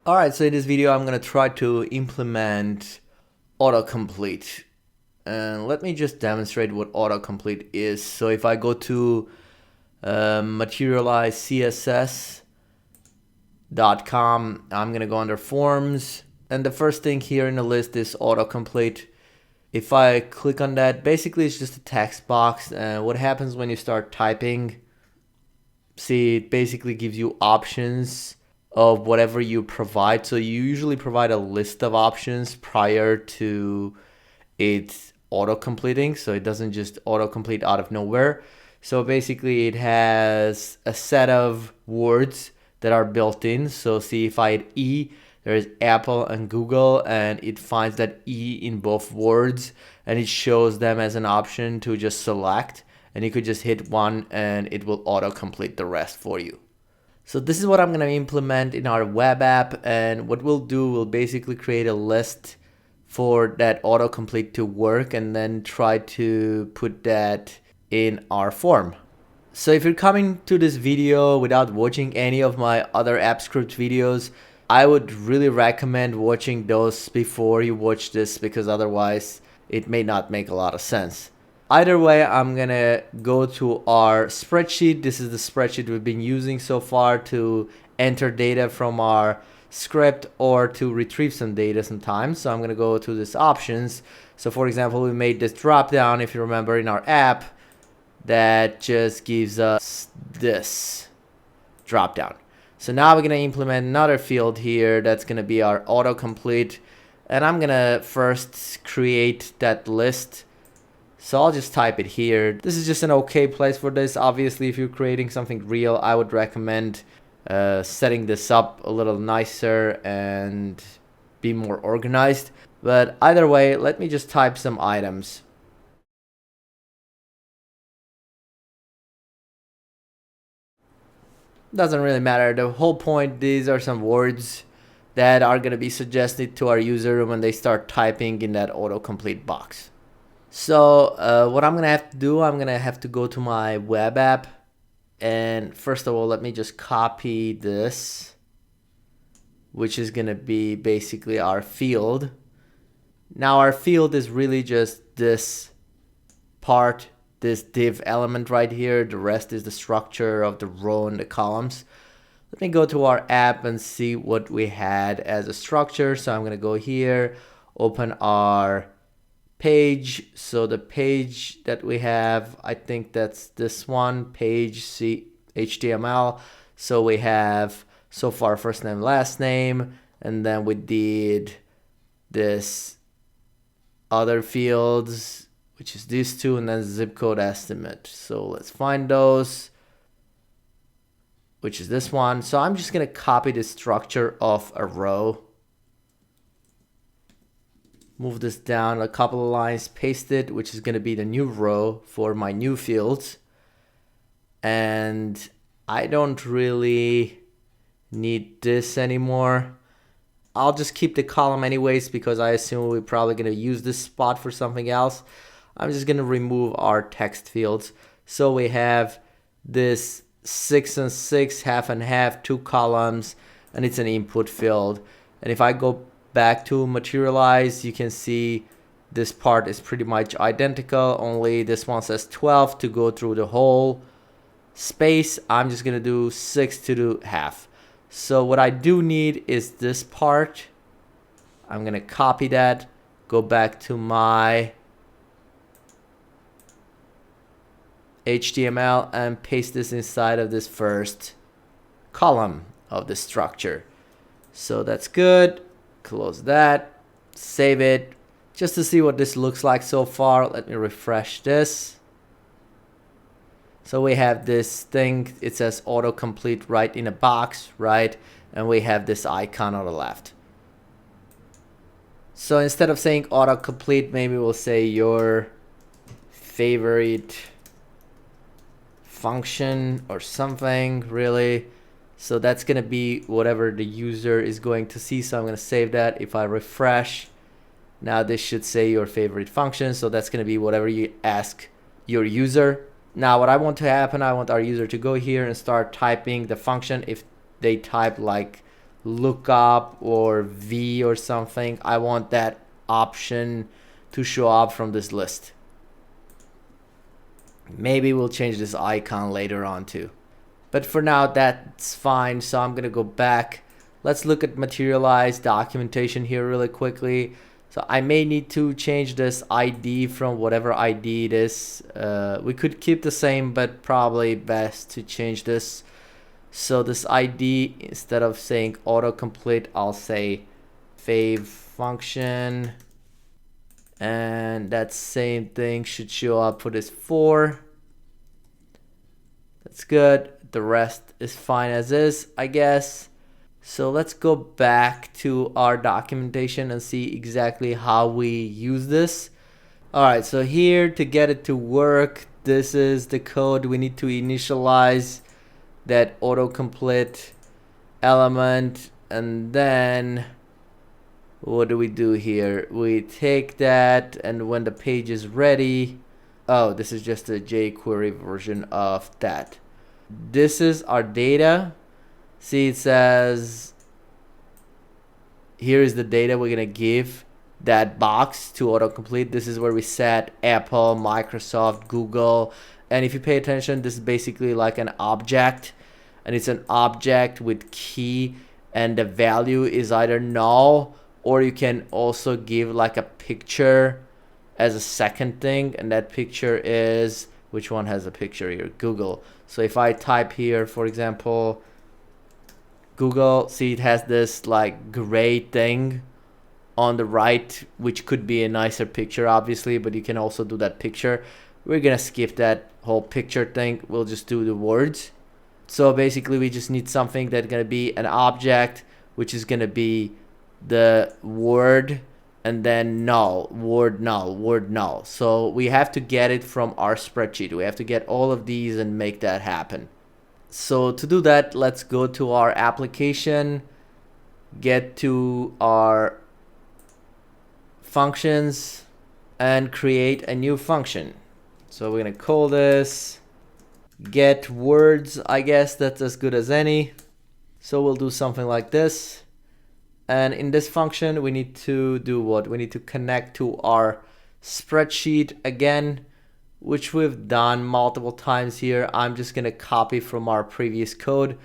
Alright, so in this video I'm going to try to implement autocomplete. And let me just demonstrate what autocomplete is. So if I go to Materialize CSS AutoComplete.com, I'm going to go under forms. And the first thing here in the list is autocomplete. If I click on that, basically it's just a text box. And what happens when you start typing, see, it basically gives you options of whatever you provide. So you usually provide a list of options prior to it auto completing, so it doesn't just auto complete out of nowhere. So basically it has a set of words that are built in. So see, if I hit E, there is Apple and Google, and it finds that E in both words and it shows them as an option to just select, and you could just hit one and it will auto complete the rest for you. So this is what I'm going to implement in our web app, and what we'll do, we'll basically create a list for that autocomplete to work and then try to put that in our form. So if you're coming to this video without watching any of my other app script videos, I would really recommend watching those before you watch this, because otherwise it may not make a lot of sense. Either way, I'm gonna go to our spreadsheet. This is the spreadsheet we've been using so far to enter data from our script or to retrieve some data sometimes. So I'm gonna go to this options. So for example, we made this drop down, if you remember, in our app that just gives us this drop down. So now we're gonna implement another field here that's gonna be our autocomplete, and I'm gonna first create that list. So I'll just type it here. This is just an okay place for this. Obviously, if you're creating something real, I would recommend setting this up a little nicer and be more organized. But either way, let me just type some items. Doesn't really matter. The whole point, these are some words that are going to be suggested to our user when they start typing in that autocomplete box. So what I'm going to have to do, I'm going to have to go to my web app. And first of all, let me just copy this, which is going to be basically our field. Now our field is really just this part, this div element right here. The rest is the structure of the row and the columns. Let me go to our app and see what we had as a structure. So I'm going to go here, open our page. So the page that we have, I think that's this one, page C HTML. So we have so far first name, last name, and then we did this other fields, which is these two, and then zip code estimate. So let's find those, which is this one. So I'm just gonna copy the structure of a row, move this down a couple of lines, paste it, which is gonna be the new row for my new fields. And I don't really need this anymore. I'll just keep the column anyways, because I assume we're probably gonna use this spot for something else. I'm just gonna remove our text fields. So we have this 6 and 6, half and half, 2 columns, and it's an input field. And if I go back to Materialize, you can see this part is pretty much identical, only this one says 12 to go through the whole space. I'm just gonna do 6 to do half. So what I do need is this part. I'm gonna copy that, go back to my HTML and paste this inside of this first column of the structure. So that's good. Close that, save it, just to see what this looks like so far. Let me refresh this. So we have this thing, it says autocomplete right in a box, right? And we have this icon on the left. So instead of saying autocomplete, maybe we'll say your favorite function or something, really. So that's going to be whatever the user is going to see. So I'm going to save that. If I refresh, now this should say your favorite function. So that's going to be whatever you ask your user. Now what I want to happen, I want our user to go here and start typing the function. If they type like lookup or V or something, I want that option to show up from this list. Maybe we'll change this icon later on too. But for now, that's fine. So I'm going to go back. Let's look at Materialize documentation here really quickly. So I may need to change this ID from whatever ID it is. We could keep the same, but probably best to change this. So this ID, instead of saying autocomplete, I'll say fav function. And that same thing should show up for this 4. That's good. The rest is fine as is, I guess. So let's go back to our documentation and see exactly how we use this. All right, so here to get it to work, this is the code. We need to initialize that autocomplete element, and then what do we do here? We take that, and when the page is ready, oh, this is just a jQuery version of that. This is our data. See, it says here is the data we're gonna give that box to autocomplete. This is where we set Apple, Microsoft, Google, and if you pay attention, this is basically like an object, and it's an object with key, and the value is either null, or you can also give like a picture as a second thing, and that picture is, which one has a picture here? Google. So if I type here, for example, Google, see it has this like gray thing on the right, which could be a nicer picture obviously, but you can also do that picture. We're gonna skip that whole picture thing. We'll just do the words. So basically we just need something that's gonna be an object, which is gonna be the word, and then null, word null, word null. So we have to get it from our spreadsheet. We have to get all of these and make that happen. So to do that, let's go to our application, get to our functions, and create a new function. So we're gonna call this get words. I guess that's as good as any. So we'll do something like this. And in this function, we need to do what? We need to connect to our spreadsheet again, which we've done multiple times here. I'm just gonna copy from our previous code.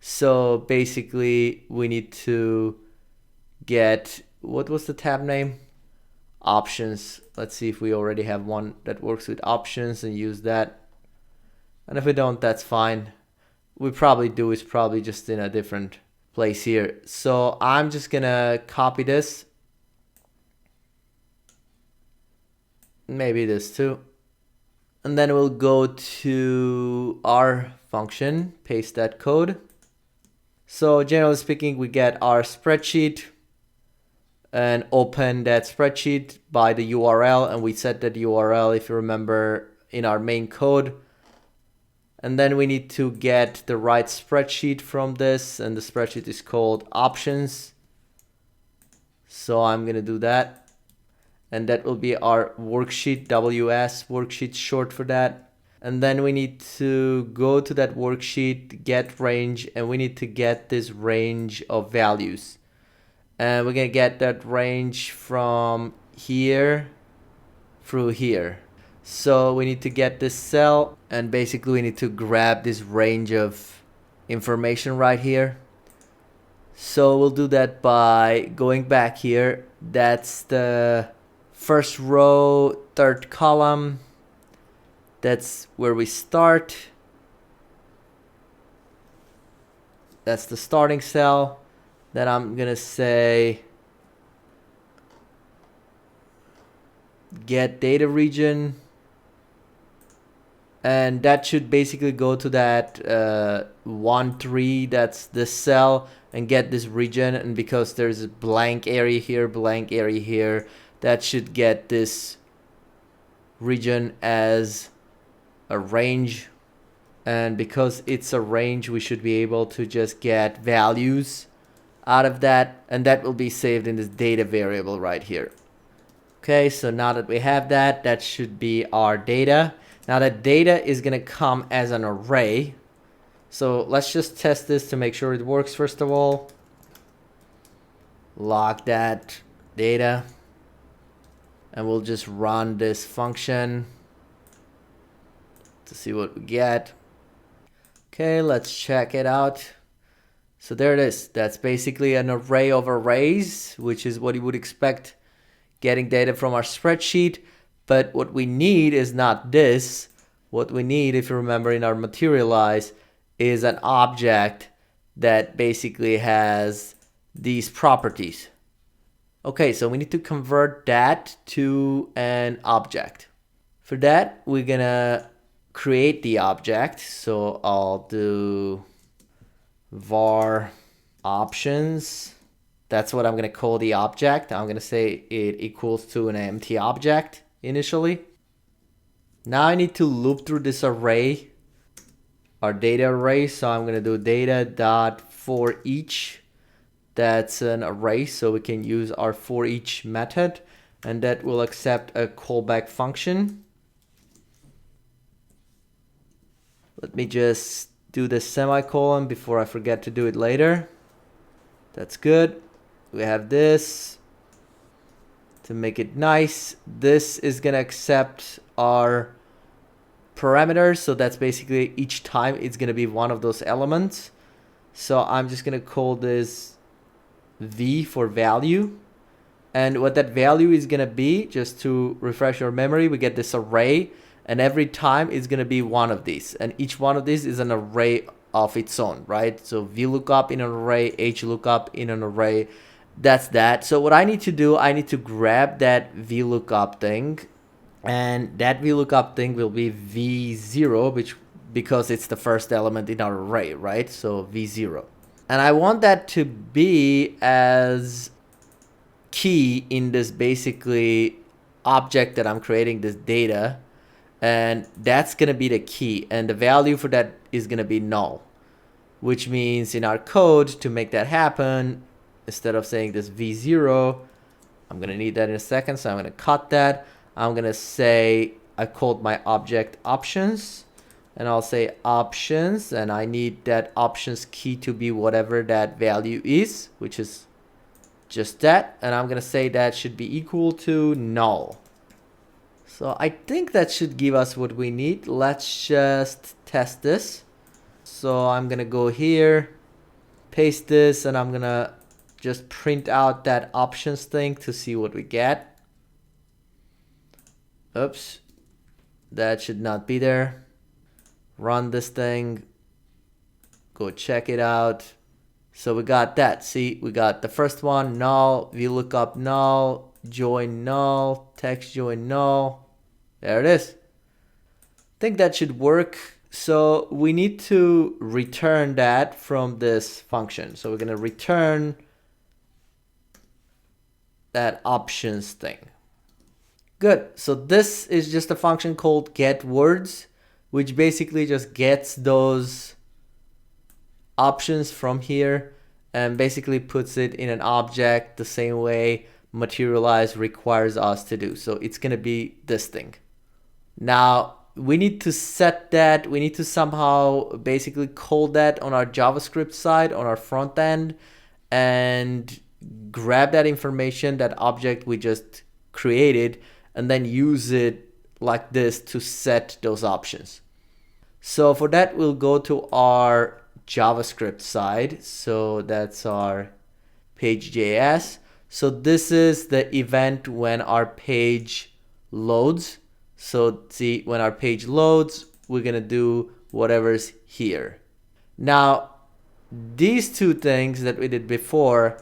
So basically we need to get, what was the tab name? Options. Let's see if we already have one that works with options and use that. And if we don't, that's fine. We probably do, it's probably just in a different place here. So I'm just gonna copy this, maybe this too, and then we'll go to our function, paste that code. So generally speaking, we get our spreadsheet and open that spreadsheet by the URL, and we set that URL, if you remember, in our main code. And then we need to get the right spreadsheet from this, and the spreadsheet is called options. So I'm gonna do that, and that will be our worksheet, WS worksheet short for that. And then we need to go to that worksheet, get range, and we need to get this range of values. And we're gonna get that range from here through here. So we need to get this cell, and basically we need to grab this range of information right here. So we'll do that by going back here. That's the first row, third column. That's where we start. That's the starting cell. Then I'm gonna say get data region, and that should basically go to that 1-3, that's this cell, and get this region. And because there's a blank area here, blank area here, that should get this region as a range. And because it's a range, we should be able to just get values out of that, and that will be saved in this data variable right here. Okay, so now that we have that, that should be our data. Now that data is gonna come as an array. So let's just test this to make sure it works first of all. log that data, and we'll just run this function to see what we get. Okay, let's check it out. So there it is. That's basically an array of arrays, which is what you would expect getting data from our spreadsheet. But what we need is not this. What we need, if you remember in our Materialize, is an object that basically has these properties. Okay, so we need to convert that to an object. For that, we're gonna create the object. So I'll do var options. That's what I'm gonna call the object. I'm gonna say it equals to an empty object initially. Now I need to loop through this array, our data array. So I'm gonna do data dot for each. That's an array, so we can use our for each method, and that will accept a callback function. Let me just do the semicolon before I forget to do it later. That's good. We have this to make it nice. This is gonna accept our parameters, so that's basically each time it's gonna be one of those elements. So I'm just gonna call this v for value, and what that value is gonna be, just to refresh your memory, we get this array, and every time it's gonna be one of these, and each one of these is an array of its own, right? So VLOOKUP in an array, HLOOKUP in an array, that's that. So what I need to do, I need to grab that VLOOKUP thing, and that VLOOKUP thing will be V0, which because it's the first element in our array, right? So V0. And I want that to be as key in this basically object that I'm creating, this data. And that's going to be the key. And the value for that is going to be null. Which means in our code, to make that happen, instead of saying this V0, I'm going to need that in a second. So I'm going to cut that. I'm going to say I called my object options. And I'll say options, and I need that options key to be whatever that value is, which is just that. And I'm gonna say that should be equal to null. So I think that should give us what we need. Let's just test this. So I'm gonna go here, paste this, and I'm gonna just print out that options thing to see what we get. Oops, that should not be there. Run this thing, go check it out. So we got that. See, we got the first one, null, VLOOKUP null, join null, text join null. There it is. I think that should work. So we need to return that from this function. So we're gonna return that options thing. Good, so this is just a function called getWords, which basically just gets those options from here and basically puts it in an object the same way Materialize requires us to do. So it's gonna be this thing. Now we need to set that, we need to somehow basically call that on our JavaScript side, on our front end, and grab that information, that object we just created, and then use it like this to set those options. So for that, we'll go to our JavaScript side. So that's our page.js. So this is the event when our page loads. So see, when our page loads, we're gonna do whatever's here. Now, these two things that we did before,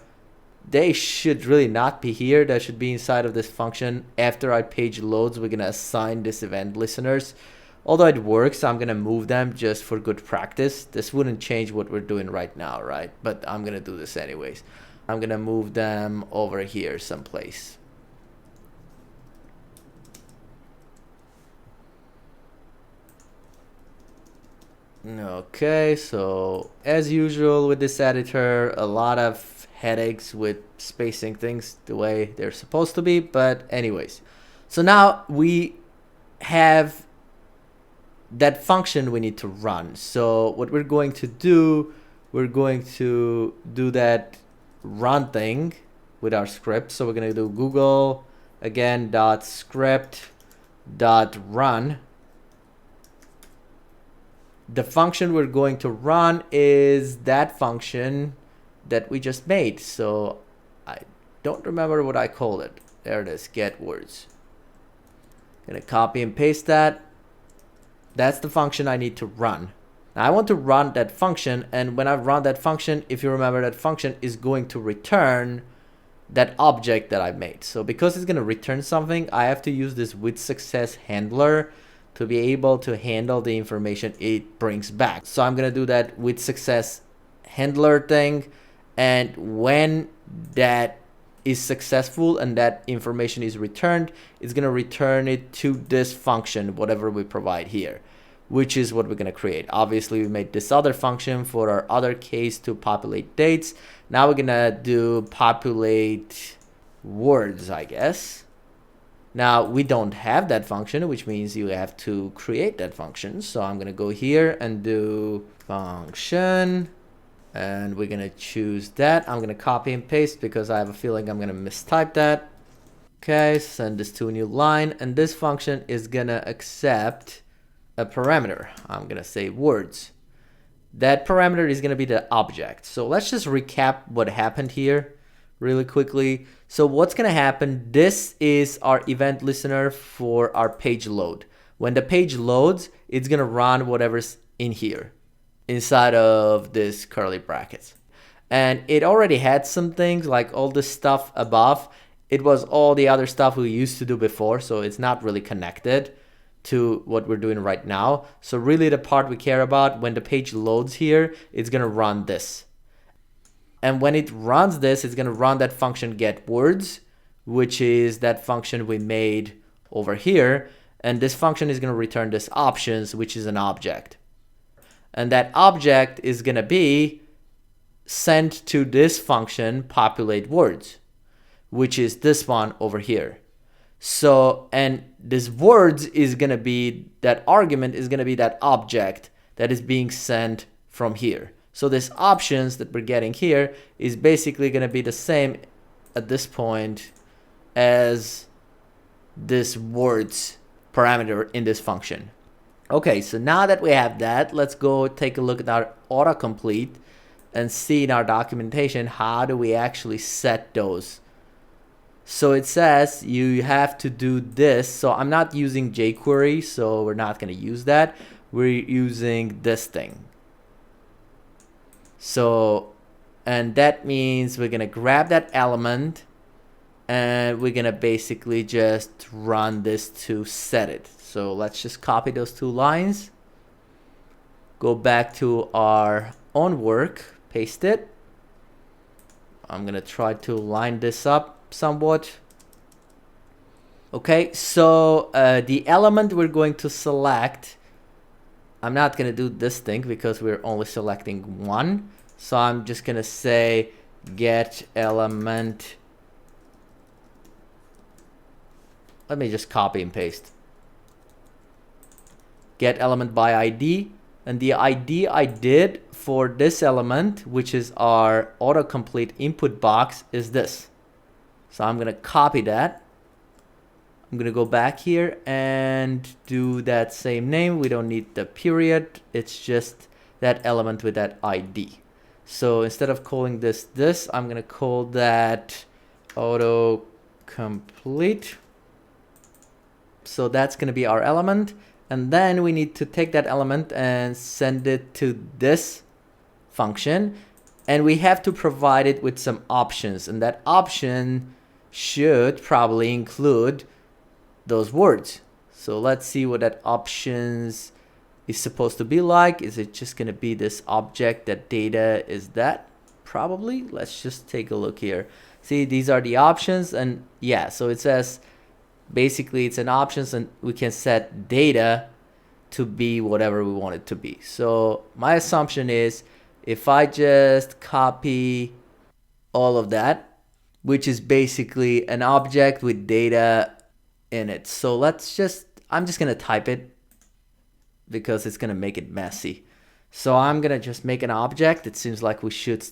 they should really not be here. That should be inside of this function. After our page loads, we're gonna assign this event listeners. Although it works, I'm gonna move them just for good practice. This wouldn't change what we're doing right now, right? But I'm gonna do this anyways. I'm gonna move them over here someplace. Okay, so as usual with this editor, a lot of headaches with spacing things the way they're supposed to be, but anyways. So now we have that function we need to run. So what we're going to do, we're going to do that run thing. with our script. So we're going to do Google again .script .run. The function we're going to run is that function that we just made. So I don't remember what I called it. There it is, get words. Gonna copy and paste that. That's the function I need to run. Now I want to run that function, and when I run that function, if you remember, that function is going to return that object that I made. So because it's gonna return something, I have to use this with success handler to be able to handle the information it brings back. So I'm gonna do that with success handler thing, and when that is successful and that information is returned, it's gonna return it to this function, whatever we provide here, which is what we're gonna create. Obviously, we made this other function for our other case to populate dates. Now we're gonna do populate words, I guess. Now we don't have that function, which means you have to create that function. So I'm gonna go here and do function, and we're gonna choose that. I'm gonna copy and paste because I have a feeling I'm gonna mistype that. Okay, send this to a new line, and this function is gonna accept a parameter. I'm gonna say words. That parameter is gonna be the object. So let's just recap what happened here really quickly. So what's gonna happen, this is our event listener for our page load. When the page loads, it's gonna run whatever's in here, inside of this curly brackets. And it already had some things like all this stuff above. It was all the other stuff we used to do before, so it's not really connected to what we're doing right now. So really the part we care about, when the page loads here, it's gonna run this. And when it runs this, it's gonna run that function get words, which is that function we made over here. And this function is gonna return this options, which is an object. And that object is gonna be sent to this function populate words, which is this one over here. So, and this words is gonna be, that argument is gonna be that object that is being sent from here. So this options that we're getting here is basically gonna be the same at this point as this words parameter in this function. Okay, so now that we have that, let's go take a look at our autocomplete and see in our documentation how do we actually set those. So it says you have to do this. So I'm not using jQuery, so we're not going to use that. We're using this thing. So, and that means we're going to grab that element and we're going to basically just run this to set it. So let's just copy those two lines, go back to our own work, paste it. I'm going to try to line this up somewhat. Okay, so the element we're going to select, I'm not going to do this thing because we're only selecting one. So I'm just going to say get element. Let me just copy and paste. Get element by ID. And the ID I did for this element, which is our autocomplete input box, is this. So I'm going to copy that. I'm going to go back here and do that same name. We don't need the period. It's just that element with that ID. So instead of calling this, I'm going to call that AutoComplete. So that's going to be our element. And then we need to take that element and send it to this function. And we have to provide it with some options. And that option should probably include those words. So let's see what that options is supposed to be like. Is it just going to be this object that data is that? Probably. Let's just take a look here. See, these are the options. And yeah, so it says basically it's an options and we can set data to be whatever we want it to be. So my assumption is if I just copy all of that, which is basically an object with data in it. So let's just, I'm just going to type it because it's going to make it messy. So I'm going to just make an object. It seems like we should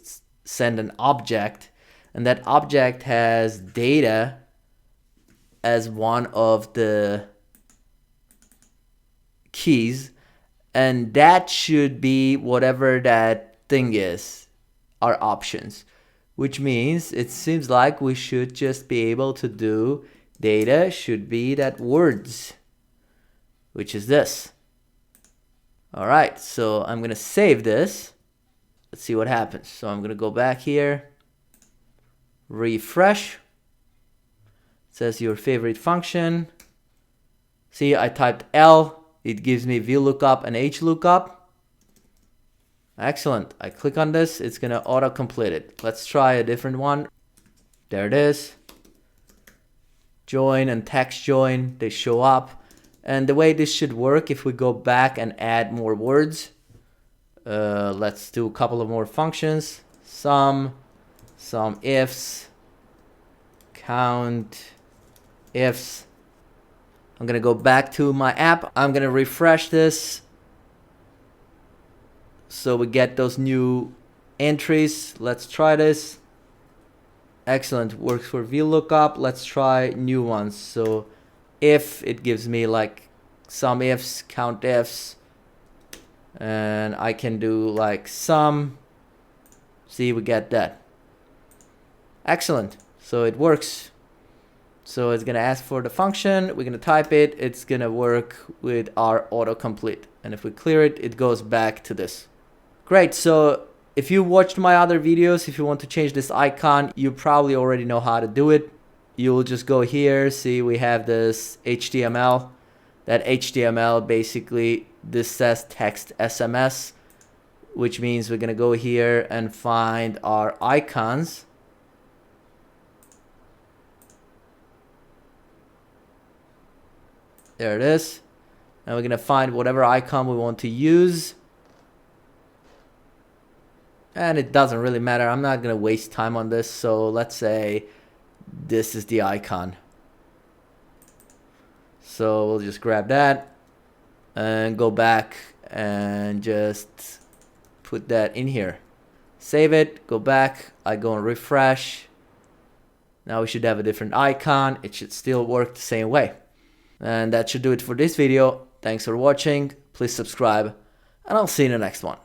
send an object. and that object has data as one of the keys, and that should be whatever that thing is, our options, which means it seems like we should just be able to do data should be that words, which is this. All right, so I'm gonna save this. Let's see what happens. So I'm gonna go back here, refresh. It says your favorite function. See, I typed L. It gives me VLOOKUP and HLOOKUP. Excellent. I click on this. It's gonna auto-complete it. Let's try a different one. There it is. Join and text join, they show up. And the way this should work, if we go back and add more words, let's do a couple of more functions. Some ifs, count ifs. I'm gonna go back to my app. I'm gonna refresh this so we get those new entries. Let's try this. Excellent, works for VLOOKUP. Let's try new ones. So if it gives me like some ifs, count ifs, and I can do like some. See, we get that. Excellent, so it works. So it's gonna ask for the function, we're gonna type it, it's gonna work with our autocomplete, and if we clear it, it goes back to this. Great, so if you watched my other videos, if you want to change this icon, you probably already know how to do it. You'll just go here, see we have this HTML. That HTML basically, this says text SMS, which means we're gonna go here and find our icons. There it is. And we're gonna find whatever icon we want to use. And it doesn't really matter. I'm not gonna waste time on this. So let's say this is the icon. So we'll just grab that and go back and just put that in here. Save it, go back, I go and refresh. Now we should have a different icon. It should still work the same way. And that should do it for this video. Thanks for watching. Please subscribe, and I'll see you in the next one.